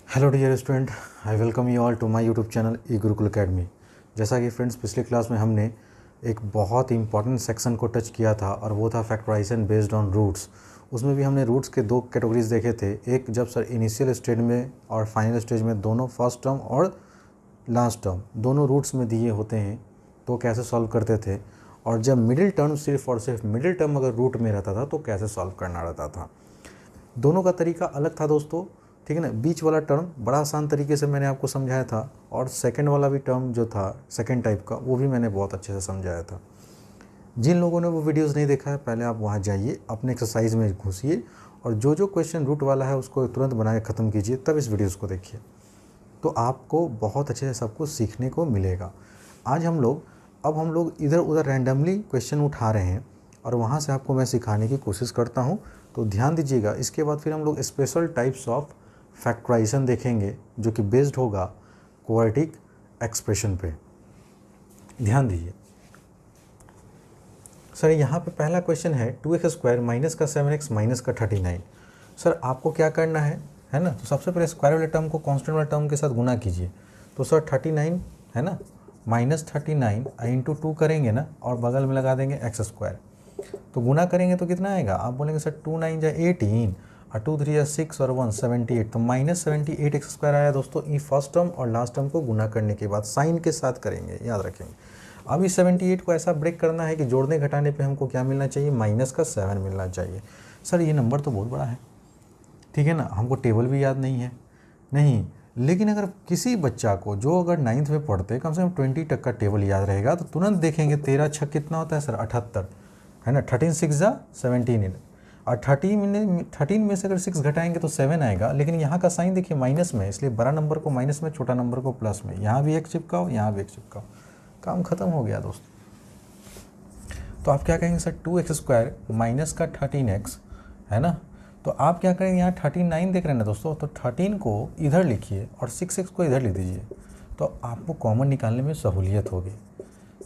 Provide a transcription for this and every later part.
Hello dear student, I welcome you all to my YouTube channel E Gurukul Academy. जैसा कि friends पिछले class में हमने एक बहुत ही इंपॉर्टेंट सेक्शन को टच किया था और वो था फैक्टराइजेशन बेस्ड ऑन रूट्स। उसमें भी हमने रूट्स के दो कैटेगरीज देखे थे, एक जब सर इनिशियल स्टेज में और फाइनल स्टेज में दोनों फर्स्ट टर्म और लास्ट टर्म दोनों रूट्स में दिए होते हैं तो कैसे सॉल्व करते थे, और जब मिडिल टर्म सिर्फ और सिर्फ मिडिल टर्म अगर रूट में रहता था तो कैसे सॉल्व करना रहता था। दोनों का तरीका अलग था दोस्तों, ठीक है ना। बीच वाला टर्म बड़ा आसान तरीके से मैंने आपको समझाया था और सेकंड वाला भी टर्म जो था सेकंड टाइप का वो भी मैंने बहुत अच्छे से समझाया था। जिन लोगों ने वो वीडियोस नहीं देखा है पहले आप वहाँ जाइए, अपने एक्सरसाइज में घुसिए और जो जो क्वेश्चन रूट वाला है उसको तुरंत बना के ख़त्म कीजिए, तब इस वीडियोज़ को देखिए तो आपको बहुत अच्छे से सब कुछ सीखने को मिलेगा। आज हम लोग इधर उधर रैंडमली क्वेश्चन उठा रहे हैं और वहाँ से आपको मैं सिखाने की कोशिश करता हूँ, तो ध्यान दीजिएगा। इसके बाद फिर हम लोग स्पेशल टाइप्स ऑफ फैक्टराइजेशन देखेंगे जो कि बेस्ड होगा क्वाड्रेटिक एक्सप्रेशन पे। ध्यान दीजिए सर, यहाँ पे पहला क्वेश्चन है 2x² माइनस का 7x माइनस का 39। सर आपको क्या करना है ना। तो सबसे पहले स्क्वायर वाले टर्म को कांस्टेंट वाले टर्म के साथ गुना कीजिए। तो सर 39 है ना, माइनस 39 इंटू 2 करेंगे ना और बगल में लगा देंगे x²। तो गुना करेंगे तो कितना आएगा, आप बोलेंगे सर 2 9 जा 18 और 2 3 6 और 1 78, तो माइनस 78 x² आया दोस्तों। ये फर्स्ट टर्म और लास्ट टर्म को गुना करने के बाद साइन के साथ करेंगे, याद रखेंगे। अब इस 78 को ऐसा ब्रेक करना है कि जोड़ने घटाने पे हमको क्या मिलना चाहिए, माइनस का 7 मिलना चाहिए। सर ये नंबर तो बहुत बड़ा है, ठीक है ना, हमको टेबल भी याद नहीं है नहीं। लेकिन अगर किसी बच्चा को जो अगर 9th में पढ़ते कम से कम 20 तक का टेबल याद रहेगा तो तुरंत देखेंगे 13 छक कितना होता है सर 78 है ना, 13 6 जा 17 और 13 में से अगर 6 घटाएंगे तो 7 आएगा। लेकिन यहाँ का साइन देखिए माइनस में, इसलिए बड़ा नंबर को माइनस में, छोटा नंबर को प्लस में। यहाँ भी एक चिपकाओ, यहाँ भी एक चिपकाओ, काम खत्म हो गया दोस्तों। तो आप क्या कहेंगे सर 2x² माइनस का 13x है ना। तो आप क्या करेंगे, यहाँ 39 देख रहे हैं ना दोस्तों, तो 13 को इधर लिखिए और 6x को इधर लिख दीजिए, तो आपको कॉमन निकालने में सहूलियत होगी,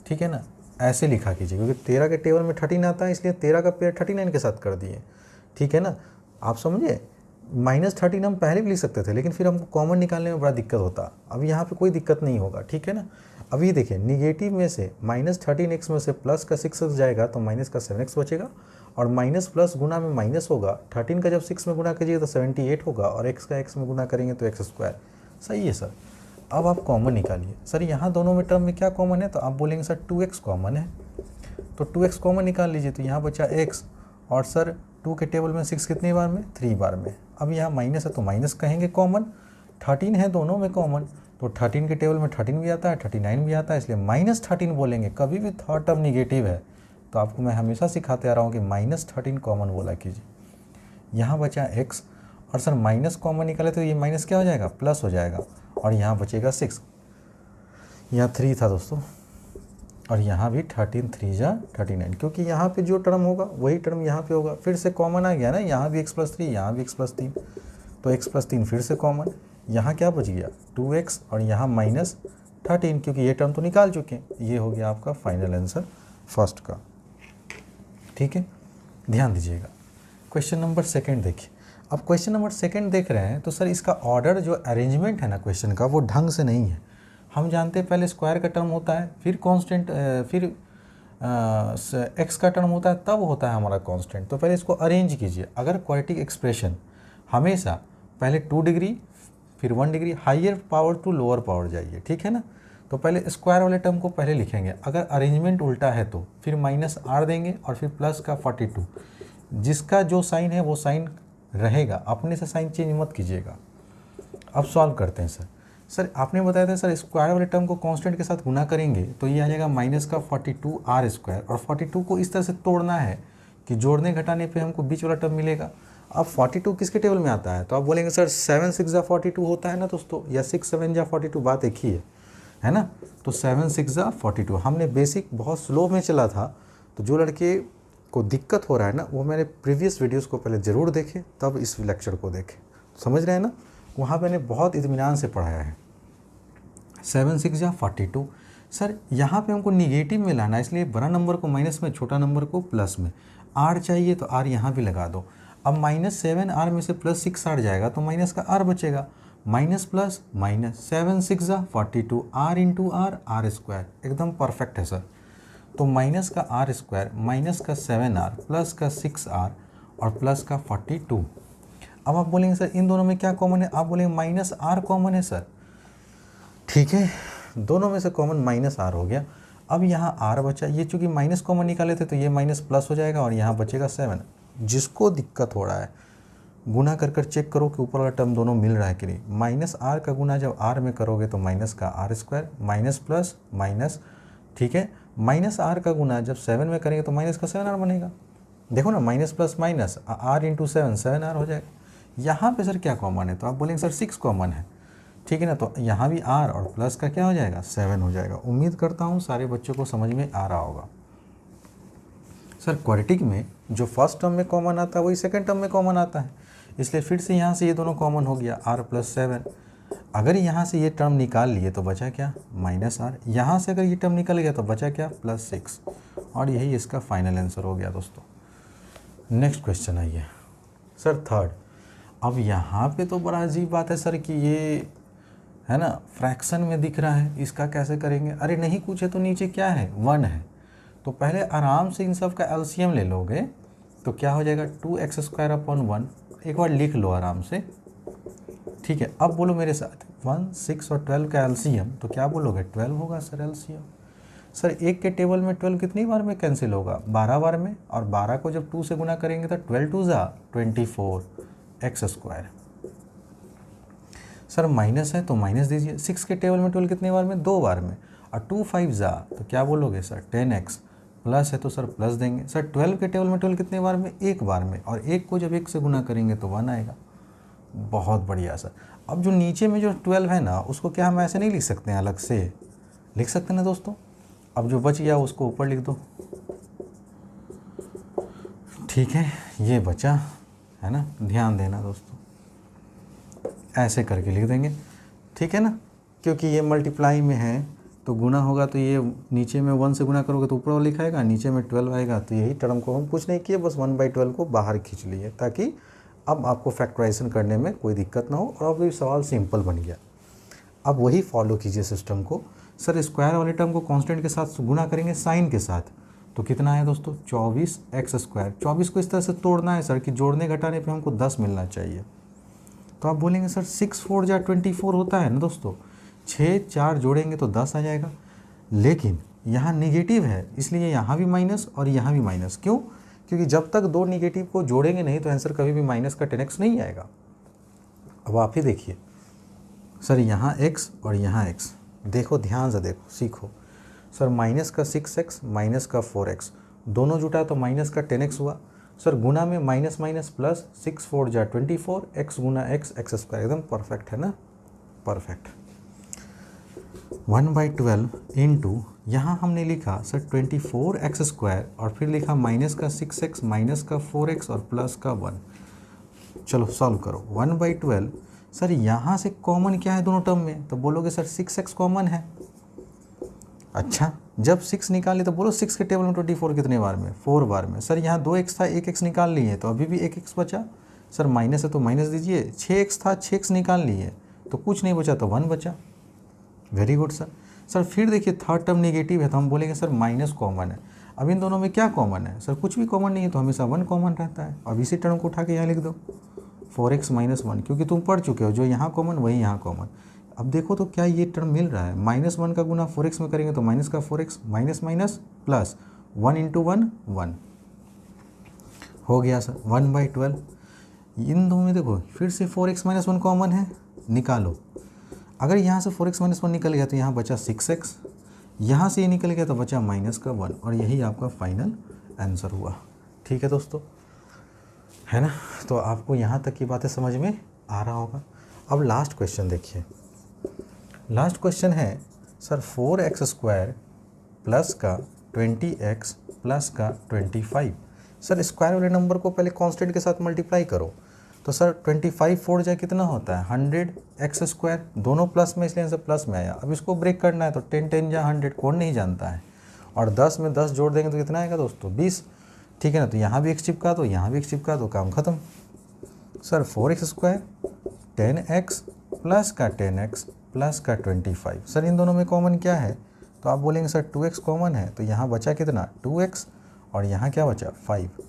ठीक है ना। ऐसे लिखा कीजिए क्योंकि 13 के टेबल में 13 आता है, इसलिए 13 का पेयर 39 के साथ कर दिए, ठीक है ना। आप समझे, माइनस 13 हम पहले भी लिख सकते थे लेकिन फिर हमको कॉमन निकालने में बड़ा दिक्कत होता। अब यहाँ पे कोई दिक्कत नहीं होगा, ठीक है ना। अभी देखिए निगेटिव में से माइनस 13x में से प्लस का 6x जाएगा तो माइनस का 7x बचेगा, और माइनस प्लस गुना में माइनस होगा। 13 का जब 6 में गुना कीजिए तो 78 होगा और x का x में गुना करेंगे तो x²। सही है सर। अब आप कॉमन निकालिए। सर यहाँ दोनों में टर्म में क्या कॉमन है, तो आप बोलेंगे सर 2x कॉमन है, तो 2x कॉमन निकाल लीजिए। तो यहाँ बचा x और सर 2 के टेबल में 6 कितनी बार में, 3 बार में। अब यहाँ माइनस है तो माइनस कहेंगे कॉमन, 13 है दोनों में कॉमन, तो 13 के टेबल में 13 भी आता है, 39 भी आता है, इसलिए माइनस 13 बोलेंगे। कभी भी थर्ड टर्म निगेटिव है तो आपको मैं हमेशा सिखाते आ रहा हूँ कि माइनस 13 कॉमन बोला कीजिए। यहाँ बचा x और सर माइनस कॉमन निकाले तो ये माइनस क्या हो जाएगा, प्लस हो जाएगा, और यहाँ बचेगा 6। यहाँ 3 था दोस्तों और यहाँ भी 13 3 जा 39, क्योंकि यहाँ पे जो टर्म होगा वही टर्म यहाँ पे होगा। फिर से कॉमन आ गया ना, यहाँ भी x+3, यहाँ भी x+3, तो x+3 फिर से कॉमन। यहाँ क्या बच गया 2x और यहाँ माइनस 13, क्योंकि ये टर्म तो निकाल चुके हैं। ये हो गया आपका फाइनल आंसर फर्स्ट का, ठीक है। ध्यान दीजिएगा। क्वेश्चन नंबर सेकंड देखिए। अब क्वेश्चन नंबर सेकंड देख रहे हैं तो सर इसका ऑर्डर जो अरेंजमेंट है ना क्वेश्चन का वो ढंग से नहीं है। हम जानते हैं पहले स्क्वायर का टर्म होता है, फिर कांस्टेंट, फिर एक्स का टर्म होता है, तब होता है हमारा कांस्टेंट। तो पहले इसको अरेंज कीजिए। अगर क्वाड्रेटिक एक्सप्रेशन हमेशा पहले 2 डिग्री फिर 1 degree higher power to lower power जाइए, ठीक है ना। तो पहले स्क्वायर वाले टर्म को पहले लिखेंगे। अगर अरेंजमेंट उल्टा है तो फिर माइनस r देंगे और फिर प्लस का 42, जिसका जो साइन है वो साइन रहेगा, अपने से साइन चेंज मत कीजिएगा। अब सॉल्व करते हैं सर आपने बताया था सर स्क्वायर वाले टर्म को कांस्टेंट के साथ गुना करेंगे तो ये आ जाएगा माइनस का 42r², और 42 को इस तरह से तोड़ना है कि जोड़ने घटाने पे हमको बीच वाला टर्म मिलेगा। अब 42 किसके टेबल में आता है, तो आप बोलेंगे सर 7 6 जा 42 होता है ना दोस्तों, या 6 7 जा 42, बात एक ही है ना। तो 7 6 जा 42। हमने बेसिक बहुत स्लो में चला था, तो जो लड़के को दिक्कत हो रहा है ना वो मेरे प्रीवियस वीडियोस को पहले ज़रूर देखें तब इस लेक्चर को देखें। समझ रहे हैं ना, वहाँ मैंने बहुत इत्मीनान से पढ़ाया है। 7 6 जा 42। सर यहाँ पे हमको निगेटिव में लाना है, इसलिए बड़ा नंबर को माइनस में, छोटा नंबर को प्लस में। r चाहिए तो r यहाँ भी लगा दो। अब -7r में से +6 r जाएगा तो माइनस का r बचेगा। Minus plus minus, 7 6 42, R into R square, एकदम परफेक्ट है सर। तो माइनस का आर स्क्वायर, माइनस का 7r, प्लस का 6r और प्लस का 42। अब आप बोलेंगे सर इन दोनों में क्या कॉमन है, आप बोलेंगे माइनस आर कॉमन है सर। ठीक है, दोनों में से कॉमन माइनस आर हो गया। अब यहाँ आर बचा, ये चूँकि माइनस कॉमन निकाले थे तो ये माइनस प्लस हो जाएगा और यहाँ बचेगा 7। जिसको दिक्कत हो रहा है गुना कर कर चेक करो कि ऊपर वाला टर्म दोनों मिल रहा है कि नहीं। माइनस आर का गुना जब आर में करोगे तो माइनस का R square, minus plus minus, ठीक है। माइनस आर का गुना जब 7 में करेंगे तो माइनस का 7r बनेगा। देखो ना, minus plus minus, R into 7, 7r हो जाएगा। यहाँ पे सर क्या कॉमन है, तो आप बोलेंगे सर 6 कॉमन है, ठीक है ना। तो यहाँ भी आर और प्लस का क्या हो जाएगा, 7 हो जाएगा। उम्मीद करता हूँ सारे बच्चों को समझ में आ रहा होगा। सर क्वाड्रेटिक में जो फर्स्ट टर्म में कॉमन आता है वही सेकंड टर्म में कॉमन आता है, इसलिए फिर से यहाँ से ये दोनों कॉमन हो गया, r प्लस 7। अगर यहाँ से ये टर्म निकाल लिए तो बचा क्या, माइनस आर। यहाँ से अगर ये टर्म निकल गया तो बचा क्या, प्लस 6। और यही इसका फाइनल आंसर हो गया दोस्तों। नेक्स्ट क्वेश्चन आइए सर थर्ड। अब यहाँ पे तो बड़ा अजीब बात है सर कि ये है ना फ्रैक्शन में दिख रहा है, इसका कैसे करेंगे। अरे नहीं कुछ है तो नीचे क्या है, 1 है। तो पहले आराम से इन सब का एलसीएम ले लोगे तो क्या हो जाएगा, 2x² अपॉन 1। एक बार लिख लो आराम से, ठीक है। अब बोलो मेरे साथ, 1, 6 और 12 का एलसीएम, तो क्या बोलोगे, 12 होगा सर एलसीएम। सर एक के टेबल में 12 कितनी बार में कैंसिल होगा, 12 बार में। और 12 को जब 2 से गुना करेंगे तो 12 2 24x²। सर माइनस है तो माइनस दीजिए। 6 के टेबल में 12 कितनी बार में, 2 बार में। और 2 5 तो क्या बोलोगे सर, 10x। प्लस है तो सर प्लस देंगे। सर 12 के टेबल में 12 कितने बार में, 1 बार में। और 1 को जब 1 से गुना करेंगे तो 1 आएगा। बहुत बढ़िया सर। अब जो नीचे में जो 12 है ना, उसको क्या हम ऐसे नहीं लिख सकते हैं, अलग से लिख सकते हैं ना दोस्तों। अब जो बच गया उसको ऊपर लिख दो, ठीक है। ये बचा है ना, ध्यान देना दोस्तों, ऐसे करके लिख देंगे, ठीक है ना। क्योंकि ये मल्टीप्लाई में है तो गुना होगा, तो ये नीचे में 1 से गुना करोगे तो ऊपर वाला लिखाएगा, नीचे में 12 आएगा। तो यही टर्म को हम कुछ नहीं किए, बस 1/12 को बाहर खींच लिए, ताकि अब आपको फैक्टराइजेशन करने में कोई दिक्कत ना हो। और अब ये सवाल सिंपल बन गया। अब वही फॉलो कीजिए सिस्टम को। सर स्क्वायर वाले टर्म को कांस्टेंट के साथ गुना करेंगे साइन के साथ, तो कितना है दोस्तों, 24x²। 24 को इस तरह से तोड़ना है सर कि जोड़ने घटाने पे हमको 10 मिलना चाहिए। तो आप बोलेंगे सर 6 4 जा 24 होता है ना दोस्तों, 6 4 जोड़ेंगे तो 10 आ जाएगा। लेकिन यहाँ निगेटिव है, इसलिए यहाँ भी माइनस और यहाँ भी माइनस। क्यों, क्योंकि जब तक दो निगेटिव को जोड़ेंगे नहीं तो आंसर कभी भी माइनस का 10x नहीं आएगा। अब आप ही देखिए सर, यहाँ x और यहाँ x, देखो ध्यान से देखो, सीखो। सर माइनस का 6x माइनस का 4x, दोनों जुटा तो माइनस का 10x हुआ। सर गुना में माइनस माइनस प्लस, 6 4 जा 24, x गुना x, x²। एकदम परफेक्ट है ना, परफेक्ट। 1/12 इंटू, यहाँ हमने लिखा सर 24x² और फिर लिखा माइनस का 6x माइनस का 4x और प्लस का 1। चलो सॉल्व करो। 1/12 सर यहाँ से कॉमन क्या है दोनों टर्म में, तो बोलोगे सर 6x कॉमन है। अच्छा, जब 6 निकाले तो बोलो 6 के टेबल में 24 कितने बार में, 4 बार में। सर यहाँ 2x था, 1x निकाल लिए तो अभी भी 1x बचा। सर माइनस है तो माइनस दीजिए। 6x था, 6x निकाल लिए तो कुछ नहीं बचा तो 1 बचा। Very good sir. सर फिर देखिए थर्ड टर्म नेगेटिव है तो हम बोलेंगे सर माइनस कॉमन है। अब इन दोनों में क्या कॉमन है, सर कुछ भी कॉमन नहीं है तो हमेशा 1 कॉमन रहता है। अब इसी टर्म को उठा के यहाँ लिख दो, 4x माइनस 1, क्योंकि तुम पढ़ चुके हो जो यहाँ कॉमन वही यहाँ कॉमन। अब देखो तो क्या ये टर्म मिल रहा है, -1 का गुना 4x में करेंगे तो माइनस का 4x, minus minus plus, 1 into 1 1 हो गया सर। 1/12 इन दोनों में देखो फिर से 4x माइनस 1 कॉमन है, निकालो। अगर यहाँ से 4x माइनस 1 निकल गया तो यहाँ बचा 6x, यहाँ से ये निकल गया तो बचा माइनस का 1, और यही आपका फाइनल आंसर हुआ। ठीक है दोस्तों, है ना। तो आपको यहाँ तक की बातें समझ में आ रहा होगा। अब लास्ट क्वेश्चन देखिए। लास्ट क्वेश्चन है सर 4x² प्लस का 20x प्लस का 25। सर स्क्वायर वाले नंबर को पहले कांस्टेंट के साथ मल्टीप्लाई करो, तो सर 25 4 जाए कितना होता है 100x²। दोनों प्लस में इसलिए प्लस में आया। अब इसको ब्रेक करना है तो 10 10 जा 100, कौन नहीं जानता है। और 10 में 10 जोड़ देंगे तो कितना आएगा दोस्तों, 20। ठीक है ना, तो यहाँ भी x चिपका दो, यहाँ भी x चिपका दो, काम खत्म। सर 4x² 10x प्लस का 10x प्लस का 25। सर इन दोनों में कॉमन क्या है? तो आप बोलेंगे सर 2x कॉमन है, तो यहाँ बचा कितना 2x और यहाँ क्या बचा 5।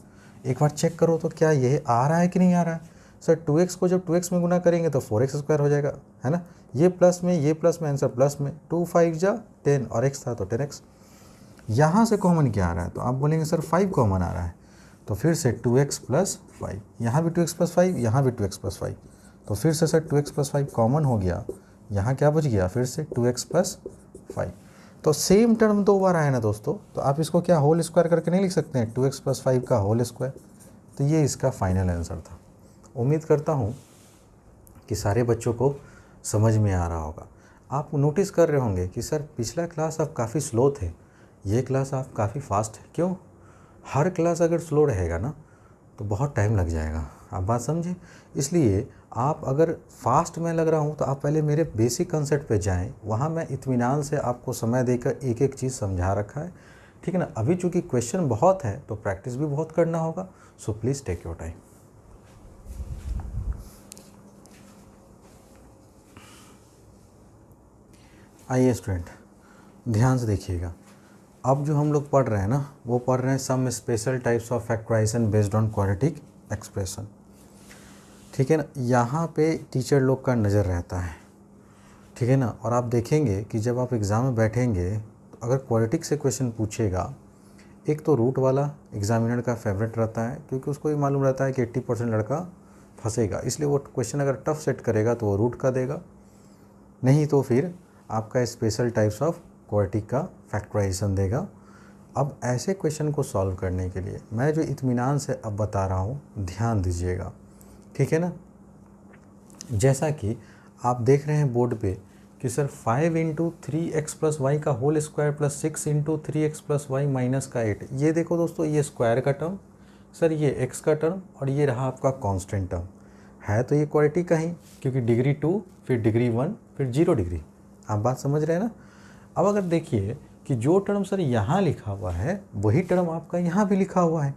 एक बार चेक करो तो क्या ये आ रहा है कि नहीं आ रहा है? सर 2x को जब 2x में गुना करेंगे तो 4x² हो जाएगा, है ना। ये प्लस में आंसर प्लस में 2 5 जा 10 और x था तो 10x। यहाँ से कॉमन क्या आ रहा है? तो आप बोलेंगे सर 5 कॉमन आ रहा है, तो फिर से 2x प्लस 5, यहाँ भी 2x प्लस 5, यहाँ भी 2x प्लस 5, तो फिर से सर 2x प्लस 5 कॉमन हो गया। यहाँ क्या बच गया? फिर से 2x प्लस 5। तो सेम टर्म 2 बार आया ना दोस्तों, तो आप इसको क्या होल स्क्वायर करके नहीं लिख सकते हैं? 2x प्लस 5 का होल स्क्वायर। तो ये इसका फाइनल आंसर था। उम्मीद करता हूँ कि सारे बच्चों को समझ में आ रहा होगा। आप नोटिस कर रहे होंगे कि सर पिछला क्लास आप काफ़ी स्लो थे, ये क्लास आप काफ़ी फास्ट है। क्यों? हर क्लास अगर स्लो रहेगा ना तो बहुत टाइम लग जाएगा। आप बात समझे? इसलिए आप अगर फास्ट में लग रहा हूँ तो आप पहले मेरे बेसिक कंसेप्ट पे जाएं, वहाँ मैं इत्मीनान से आपको समय देकर एक एक चीज़ समझा रखा है, ठीक है ना। अभी चूँकि क्वेश्चन बहुत है तो प्रैक्टिस भी बहुत करना होगा, so please take your time. आइए स्टूडेंट, ध्यान से देखिएगा। अब जो हम लोग पढ़ रहे हैं ना, वो पढ़ रहे हैं some special types of factorization based on quadratic expression, ठीक है ना। यहाँ पे टीचर लोग का नज़र रहता है, ठीक है ना। और आप देखेंगे कि जब आप एग्ज़ाम में बैठेंगे तो अगर क्वाड्रेटिक से क्वेश्चन पूछेगा, एक तो रूट वाला एग्जामिनर का फेवरेट रहता है, क्योंकि उसको ये मालूम रहता है कि 80% लड़का फंसेगा, इसलिए वो क्वेश्चन अगर टफ सेट करेगा तो वो रूट का देगा, नहीं तो फिर आपका स्पेशल टाइप्स ऑफ क्वाड्रेटिक का फैक्टराइजेशन देगा। अब ऐसे क्वेश्चन को सॉल्व करने के लिए मैं जो इत्मीनान से अब बता रहा हूँ, ध्यान दीजिएगा, ठीक है ना। जैसा कि आप देख रहे हैं बोर्ड पे कि सर 5 × 3x प्लस वाई का whole square plus 6 × 3x plus Y minus का 8। ये देखो दोस्तों, ये स्क्वायर का टर्म, सर ये x का टर्म, और ये रहा आपका कांस्टेंट टर्म। है तो ये क्वाड्रेटिक का ही, क्योंकि डिग्री 2 फिर डिग्री 1 फिर 0 डिग्री। आप बात समझ रहे हैं ना। अब अगर देखिए कि जो टर्म सर यहाँ लिखा हुआ है वही टर्म आपका यहाँ भी लिखा हुआ है,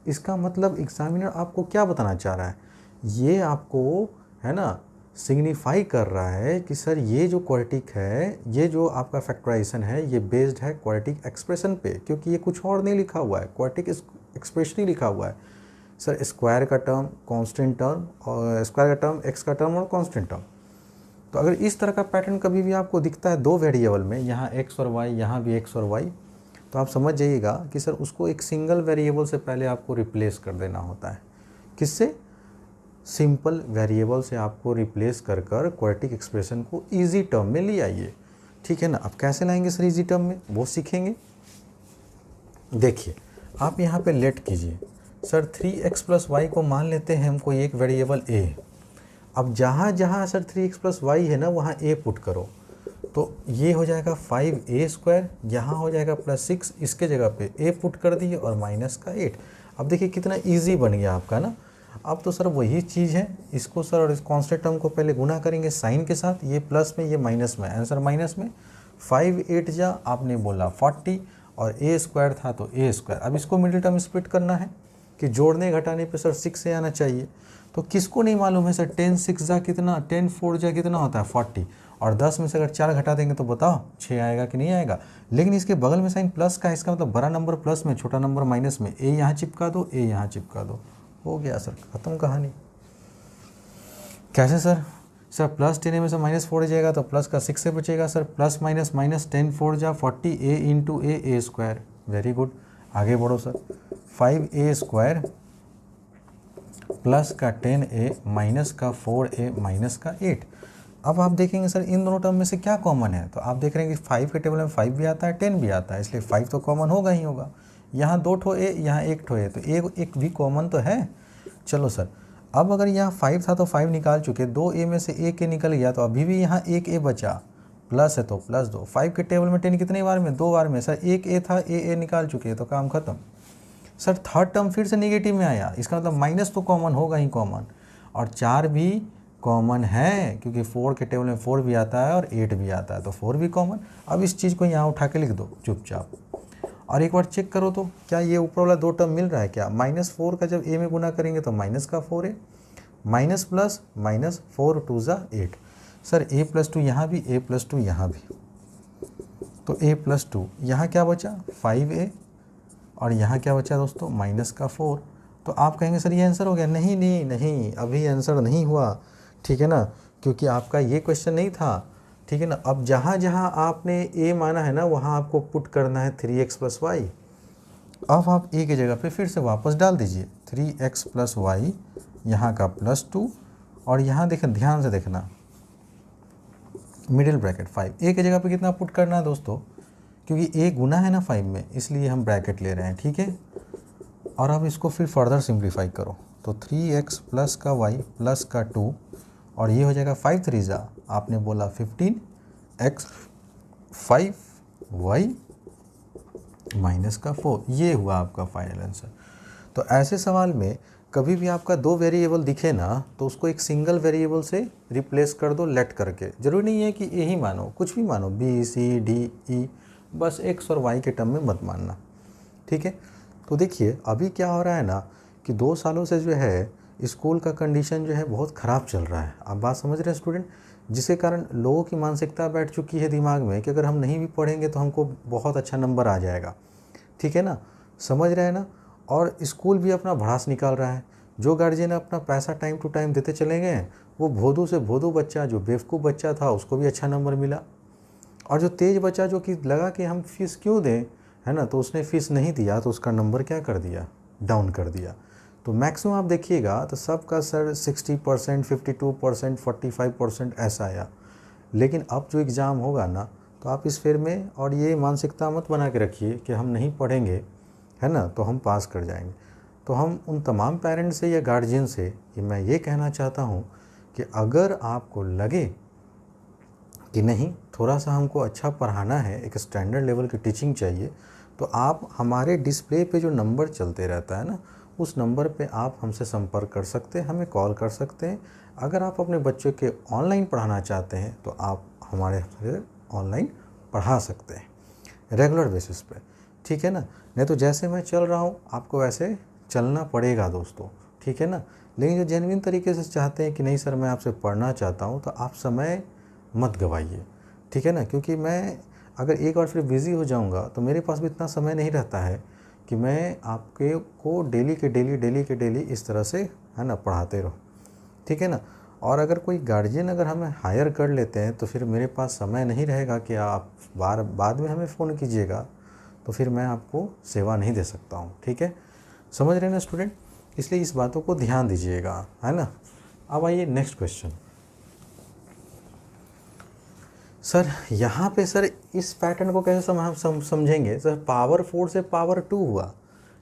इसका मतलब एग्जामिनर आपको क्या बताना चाह रहा है? ये आपको, है ना, सिग्निफाई कर रहा है कि सर ये जो क्वाड्रेटिक है, ये जो आपका फैक्टराइजेशन है, ये बेस्ड है क्वाड्रेटिक एक्सप्रेशन पे, क्योंकि ये कुछ और नहीं लिखा हुआ है, क्वाड्रेटिक एक्सप्रेशन ही लिखा हुआ है। सर स्क्वायर का टर्म, कांस्टेंट टर्म, और स्क्वायर का टर्म, एक्स का टर्म और कांस्टेंट टर्म। तो अगर इस तरह का पैटर्न कभी भी आपको दिखता है दो वेरिएबल में, यहाँ x और y, यहाँ भी x और y, तो आप समझ जाइएगा कि सर उसको एक सिंगल वेरिएबल से पहले आपको रिप्लेस कर देना होता है। किससे? सिंपल वेरिएबल से आपको रिप्लेस कर कर क्वाड्रेटिक एक्सप्रेशन को इजी टर्म में ले आइए, ठीक है ना। अब कैसे लाएंगे सर इजी टर्म में, वो सीखेंगे। देखिए आप यहाँ पे लेट कीजिए, सर 3x प्लस वाई को मान लेते हैं हमको एक वेरिएबल a। अब जहाँ जहाँ सर 3x प्लस वाई है ना, वहाँ a पुट करो, तो ये हो जाएगा 5a², यहाँ हो जाएगा प्लस 6, इसके जगह पे a पुट कर दिए और माइनस का 8। अब देखिए कितना इजी बन गया आपका ना। अब तो सर वही चीज़ है, इसको सर और इस कॉन्स्टेंट टर्म को पहले गुना करेंगे साइन के साथ, ये प्लस में ये माइनस में, आंसर माइनस में। 5 8 जा आपने बोला 40 और a² था तो a²। अब इसको मिडिल टर्म स्प्लिट करना है कि जोड़ने घटाने पे सर 6 से आना चाहिए। तो किसको नहीं मालूम है सर 10 6 जा कितना, 10 4 जा कितना होता है 40, और 10 में से अगर 4 घटा देंगे तो बताओ 6 आएगा कि नहीं आएगा। लेकिन इसके बगल में साइन प्लस का है, इसका मतलब बड़ा नंबर प्लस में, छोटा नंबर माइनस में। a यहाँ चिपका दो, a यहाँ चिपका दो, हो गया सर, खत्म कहानी। कैसे सर? सर प्लस 10 में से माइनस 4 जाएगा तो प्लस का 6 से बचेगा सर, प्लस माइनस माइनस 10 4 जा 40, a into a²। Very good, आगे बढ़ो सर। 5a² प्लस का 10a माइनस का 4a माइनस का 8। अब आप देखेंगे सर इन दोनों टर्म में से क्या कॉमन है, तो आप देख रहे हैं कि 5 के टेबल में 5 भी आता है, 10 भी आता है, इसलिए 5 तो कॉमन होगा ही होगा। यहाँ 2 ठो a, यहाँ 1 ठो a, तो एक भी कॉमन तो है। चलो सर, अब अगर यहाँ 5 था तो 5 निकाल चुके, 2a में से एक a निकल गया, तो अभी भी यहाँ एक a बचा, प्लस है तो प्लस 2। 5 के टेबल में 10 कितने बार में? 2 बार में। सर एक a था, a निकाल चुके, तो काम खत्म। सर थर्ड टर्म फिर से नेगेटिव में आया, इसका मतलब माइनस तो कॉमन होगा ही कॉमन, और 4 भी कॉमन है, क्योंकि 4 के टेबल में 4 भी आता है और 8 भी आता है, तो 4 भी कॉमन। अब इस चीज़ को यहाँ उठा के लिख दो चुपचाप, और एक बार चेक करो तो क्या ये ऊपर वाला 2 टर्म मिल रहा है क्या? -4 का जब a में गुना करेंगे तो माइनस का 4a, माइनस प्लस माइनस 4 2 जा 8। सर a+2 यहाँ भी, a+2 यहाँ भी, तो a+2 यहाँ क्या बचा 5a और यहाँ क्या बचा दोस्तों -4। तो आप कहेंगे सर ये आंसर हो गया। नहीं नहीं नहीं, अभी आंसर नहीं हुआ, ठीक है ना, क्योंकि आपका ये क्वेश्चन नहीं था, ठीक है ना। अब जहाँ जहाँ आपने a माना है ना वहाँ आपको पुट करना है 3x + y। अब आप a की जगह पे फिर से वापस डाल दीजिए 3x + y, यहाँ का +2 और यहाँ देखें, ध्यान से देखना, मिडिल ब्रैकेट 5। a की जगह पे कितना पुट करना है दोस्तों, क्योंकि a गुना है ना 5 में, इसलिए हम ब्रैकेट ले रहे हैं, ठीक है। और अब इसको फिर फर्दर सिंप्लीफाई करो, तो 3x + का y + का 2 और ये हो जाएगा 5 3 जा, आपने बोला 15x 5y -4, ये हुआ आपका फाइनल आंसर। तो ऐसे सवाल में कभी भी आपका 2 वेरिएबल दिखे ना तो उसको एक सिंगल वेरिएबल से रिप्लेस कर दो लेट करके। जरूरी नहीं है कि ए ही मानो, कुछ भी मानो, बी सी डी ई, बस x और y के टर्म में मत मानना, ठीक है। तो देखिए अभी क्या हो रहा है ना कि 2 सालों से जो है स्कूल का कंडीशन जो है बहुत ख़राब चल रहा है। आप बात समझ रहे हैं स्टूडेंट, जिसके कारण लोगों की मानसिकता बैठ चुकी है दिमाग में कि अगर हम नहीं भी पढ़ेंगे तो हमको बहुत अच्छा नंबर आ जाएगा, ठीक है ना, समझ रहे हैं ना। और स्कूल भी अपना भड़ास निकाल रहा है। जो गार्जियन अपना पैसा टाइम टू टाइम देते चले गए हैं, वो भोदू से भोदू बच्चा, जो बेवकूफ़ बच्चा था, उसको भी अच्छा नंबर मिला। और जो तेज बच्चा, जो कि लगा कि हम फीस क्यों दें, है ना, तो उसने फ़ीस नहीं दिया तो उसका नंबर क्या कर दिया, डाउन कर दिया। तो मैक्सिमम आप देखिएगा तो सबका सर 60%, 52%, 45% ऐसा आया। लेकिन अब जो एग्ज़ाम होगा ना, तो आप इस फेर में और ये मानसिकता मत बना के रखिए कि हम नहीं पढ़ेंगे, है ना, तो हम पास कर जाएंगे। तो हम उन तमाम पेरेंट्स से या गार्जियन से कि मैं ये कहना चाहता हूँ कि अगर आपको लगे कि नहीं थोड़ा सा हमको अच्छा पढ़ाना है, एक स्टैंडर्ड लेवल की टीचिंग चाहिए, तो आप हमारे डिस्प्ले पे जो नंबर चलते रहता है ना, उस नंबर पे आप हमसे संपर्क कर सकते हैं, हमें कॉल कर सकते हैं। अगर आप अपने बच्चों के ऑनलाइन पढ़ाना चाहते हैं तो आप हमारे से ऑनलाइन पढ़ा सकते हैं रेगुलर बेसिस पे, ठीक है ना। नहीं तो जैसे मैं चल रहा हूँ आपको वैसे चलना पड़ेगा दोस्तों, ठीक है ना। लेकिन जो जेन्युइन तरीके से चाहते हैं कि नहीं सर मैं आपसे पढ़ना चाहता हूँ, तो आप समय मत गवाइए, ठीक है ना। क्योंकि मैं अगर एक बार फिर बिज़ी हो जाऊंगा तो मेरे पास भी इतना समय नहीं रहता है कि मैं आपके को डेली के डेली इस तरह से, है ना, पढ़ाते रहो, ठीक है ना। और अगर कोई गार्जियन अगर हमें हायर कर लेते हैं तो फिर मेरे पास समय नहीं रहेगा कि आप बाद में हमें फ़ोन कीजिएगा, तो फिर मैं आपको सेवा नहीं दे सकता हूँ, ठीक है। समझ रहे हैं ना स्टूडेंट, इसलिए इस बातों को ध्यान दीजिएगा, है ना। अब आइए नेक्स्ट क्वेश्चन। सर यहाँ पे सर इस पैटर्न को कैसे समझेंगे सर, पावर 4 से पावर 2 हुआ,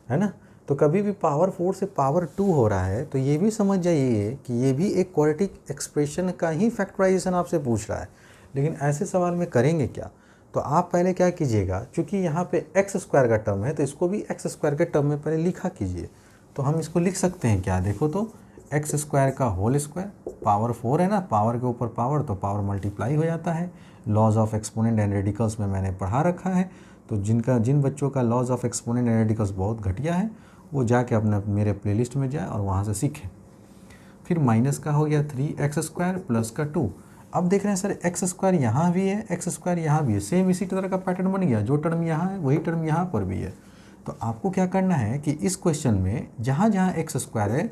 है ना। तो कभी भी पावर 4 से पावर 2 हो रहा है तो ये भी समझ जाइए कि ये भी एक क्वाड्रेटिक एक्सप्रेशन का ही फैक्टराइजेशन आपसे पूछ रहा है। लेकिन ऐसे सवाल में करेंगे क्या, तो आप पहले क्या कीजिएगा, चूँकि यहाँ पे x² का टर्म है तो इसको भी x² के टर्म में पहले लिखा कीजिए। तो हम इसको लिख सकते हैं क्या, देखो तो x² का होल स्क्वायर, पावर 4 है ना, पावर के ऊपर पावर, तो पावर मल्टीप्लाई हो जाता है। Laws of exponent and radicals में मैंने पढ़ा रखा है, तो जिन बच्चों का laws of exponent and radicals बहुत घटिया है वो जाके अपना मेरे प्लेलिस्ट में जाए और वहाँ से सीखें। फिर माइनस का हो गया 3x² प्लस का 2। अब देख रहे हैं सर x² यहाँ भी है, x² यहाँ भी है, सेम इसी तरह का पैटर्न बन गया, जो टर्म यहाँ है वही टर्म यहाँ पर भी है। तो आपको क्या करना है कि इस क्वेश्चन में जहाँ जहाँ x² है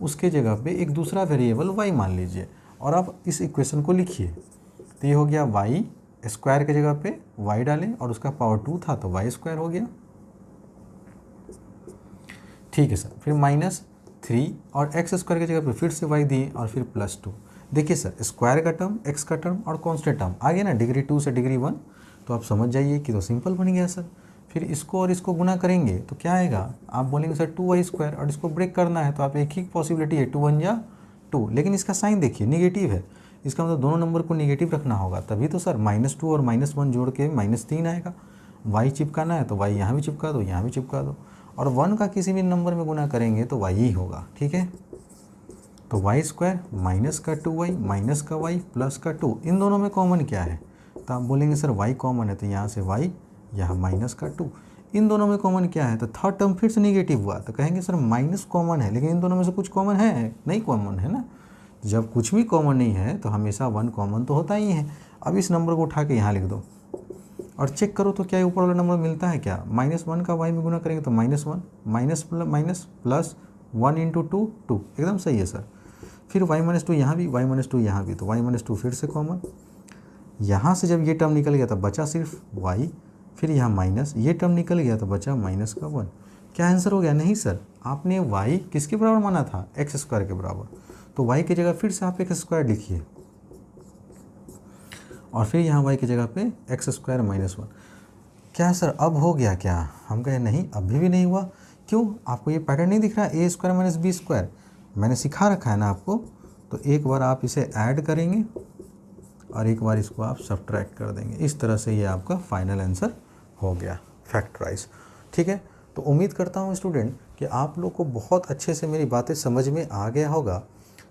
उसके जगह पे एक दूसरा वेरिएबल y मान लीजिए और आप इस इक्वेशन को लिखिए। तो ये हो गया y² के जगह पे y डालें और उसका पावर 2 था तो y² हो गया, ठीक है सर। फिर -3 और x² की जगह पे फिर से y दिए और फिर +2। देखिए सर स्क्वायर का टर्म, x का टर्म और कांस्टेंट टर्म आ गया ना, डिग्री 2 से डिग्री 1, तो आप समझ जाइए कि तो सिंपल बन गया सर। फिर इसको और इसको गुना करेंगे तो क्या आएगा, आप बोलेंगे सर 2y² और इसको ब्रेक करना है तो आप एक ही पॉसिबिलिटी है 2 1 जा 2, लेकिन इसका साइन देखिए निगेटिव है, इसका मतलब दोनों नंबर को निगेटिव रखना होगा, तभी तो सर -2 और -1 जोड़ के -3 आएगा। y चिपकाना है तो y यहाँ भी चिपका दो, यहाँ भी चिपका दो, और 1 का किसी भी नंबर में गुना करेंगे तो y ही होगा, ठीक है। तो y² माइनस का 2y माइनस का y प्लस का 2, इन दोनों में कॉमन क्या है, तो आप बोलेंगे सर y कॉमन है तो यहाँ से y, यहाँ माइनस का 2, इन दोनों में कॉमन क्या है, तो थर्ड टर्म फिर से निगेटिव हुआ, तो कहेंगे सर माइनस कॉमन है, लेकिन इन दोनों में से कुछ कॉमन है नहीं, कॉमन है ना, जब कुछ भी कॉमन नहीं है तो हमेशा 1 कॉमन तो होता ही है। अब इस नंबर को उठा के यहाँ लिख दो और चेक करो तो क्या ऊपर वाला नंबर मिलता है क्या? -1 का y में गुना करेंगे तो -1 माइनस प्लस 1 इंटू 2 2, एकदम सही है सर। फिर y-2 यहाँ भी, y-2 यहाँ भी, तो y-2 फिर से कॉमन। यहाँ से जब ये टर्म निकल गया तो बचा सिर्फ y, फिर यहाँ माइनस, ये टर्म निकल गया तो बचा माइनस का 1। क्या आंसर हो गया? नहीं सर, आपने y किसके बराबर माना था? x² के बराबर। तो y की जगह फिर से आप x² लिखिए और फिर यहाँ y की जगह पे x² माइनस 1। क्या सर अब हो गया क्या? हम कहे नहीं, अभी भी नहीं हुआ। क्यों? आपको ये पैटर्न नहीं दिख रहा है? a² minus b²। मैंने सिखा रखा है ना आपको। तो एक बार आप इसे ऐड करेंगे और एक बार इसको आप सब्ट्रैक्ट कर देंगे। इस तरह से ये आपका फाइनल आंसर हो गया फैक्टराइज। ठीक है, तो उम्मीद करता हूँ स्टूडेंट कि आप लोग को बहुत अच्छे से मेरी बातें समझ में आ गया होगा।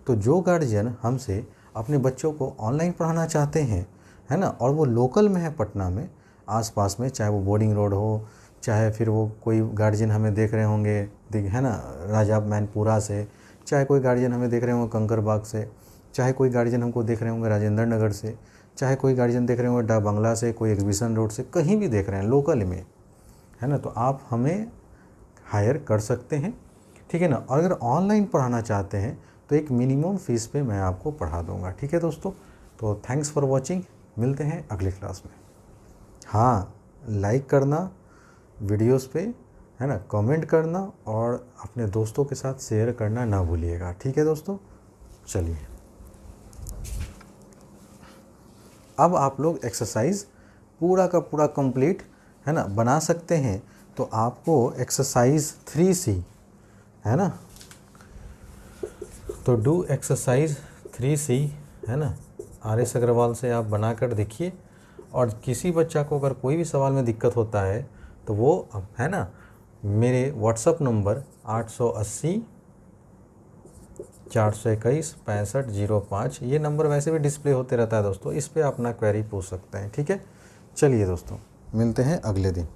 तो जो गार्जियन हमसे अपने बच्चों को ऑनलाइन पढ़ाना चाहते हैं, है ना, और वो लोकल में है पटना में आसपास में, चाहे वो बोर्डिंग रोड हो, चाहे फिर वो कोई गार्जियन हमें देख रहे होंगे, है ना, राजा मैनपुरा से, चाहे कोई गार्जियन हमें देख रहे होंगे कंकरबाग से, चाहे कोई गार्जियन हमको देख रहे होंगे राजेंद्र नगर से, चाहे कोई गार्जियन देख रहे होंगे डा बंगला से, कोई एग्जीबिशन रोड से, कहीं भी देख रहे हैं लोकल में, है ना, तो आप हमें हायर कर सकते हैं। ठीक है ना। और अगर ऑनलाइन पढ़ाना चाहते हैं तो एक मिनिमम फ़ीस पे मैं आपको पढ़ा दूंगा। ठीक है दोस्तों, तो थैंक्स फॉर वॉचिंग, मिलते हैं अगली क्लास में। हाँ, लाइक करना वीडियोस पे, है ना, कमेंट करना और अपने दोस्तों के साथ शेयर करना ना भूलिएगा। ठीक है दोस्तों, चलिए अब आप लोग एक्सरसाइज पूरा का पूरा कंप्लीट, है ना, बना सकते हैं। तो आपको एक्सरसाइज 3C, है ना, तो डू एक्सरसाइज 3C, है ना, RS अग्रवाल से आप बनाकर देखिए। और किसी बच्चा को अगर कोई भी सवाल में दिक्कत होता है तो वो, है ना, मेरे व्हाट्सअप नंबर 880 421 6505, ये नंबर वैसे भी डिस्प्ले होते रहता है दोस्तों, इस पर अपना क्वेरी पूछ सकते हैं। ठीक है, चलिए दोस्तों, मिलते हैं अगले दिन।